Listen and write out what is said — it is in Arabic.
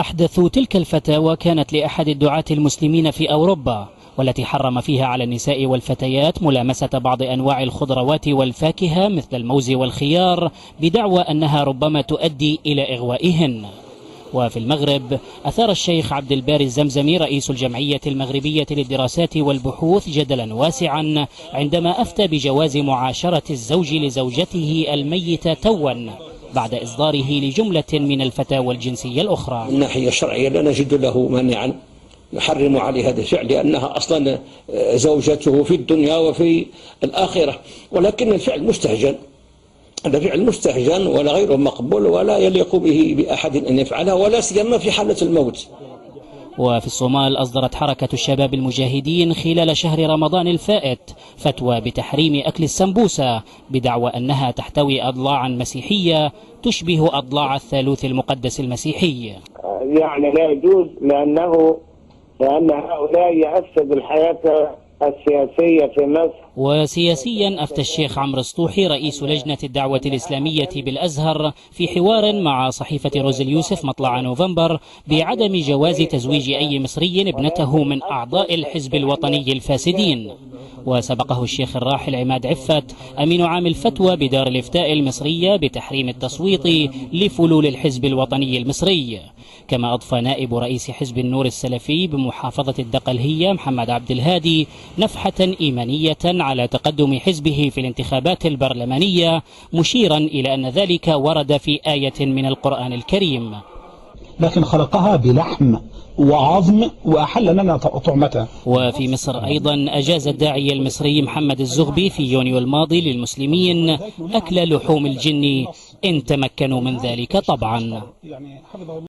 أحدث تلك الفتاوى كانت لأحد الدعاة المسلمين في أوروبا، والتي حرم فيها على النساء والفتيات ملامسة بعض أنواع الخضروات والفاكهة مثل الموز والخيار، بدعوى أنها ربما تؤدي إلى إغوائهن. وفي المغرب أثار الشيخ عبد الباري الزمزمي رئيس الجمعية المغربية للدراسات والبحوث جدلا واسعا عندما أفتى بجواز معاشرة الزوج لزوجته الميتة توا بعد إصداره لجملة من الفتاوى الجنسية الأخرى. من الناحية الشرعية لا نجد له مانعا نحرم عليه هذا الفعل، لأنها أصلا زوجته في الدنيا وفي الآخرة، ولكن الفعل مستهجن، هذا فعل مستهجن ولا غير مقبول ولا يليق به بأحد أن يفعله، ولا سيما في حالة الموت. وفي الصومال أصدرت حركة الشباب المجاهدين خلال شهر رمضان الفائت فتوى بتحريم أكل السمبوسة، بدعوى أنها تحتوي أضلاعا مسيحية تشبه أضلاع الثالوث المقدس المسيحي. يعني لا يجوز لأن هؤلاء يفسد الحياة السياسية في مصر. وسياسيا أفتى الشيخ عمرو السطوحي رئيس لجنة الدعوة الإسلامية بالأزهر في حوار مع صحيفة روز اليوسف مطلع نوفمبر بعدم جواز تزويج أي مصري ابنته من أعضاء الحزب الوطني الفاسدين. وسبقه الشيخ الراحل عماد عفت أمين عام الفتوى بدار الإفتاء المصرية بتحريم التصويت لفلول الحزب الوطني المصري. كما أضفى نائب رئيس حزب النور السلفي بمحافظة الدقهلية محمد عبد الهادي نفحة إيمانية على تقدم حزبه في الانتخابات البرلمانية، مشيرا إلى أن ذلك ورد في آية من القرآن الكريم. لكن خلقها بلحم وعظم وأحل لنا طعمتها. وفي مصر أيضا أجاز الداعية المصري محمد الزغبي في يونيو الماضي للمسلمين أكل لحوم الجن إن تمكنوا من ذلك طبعا.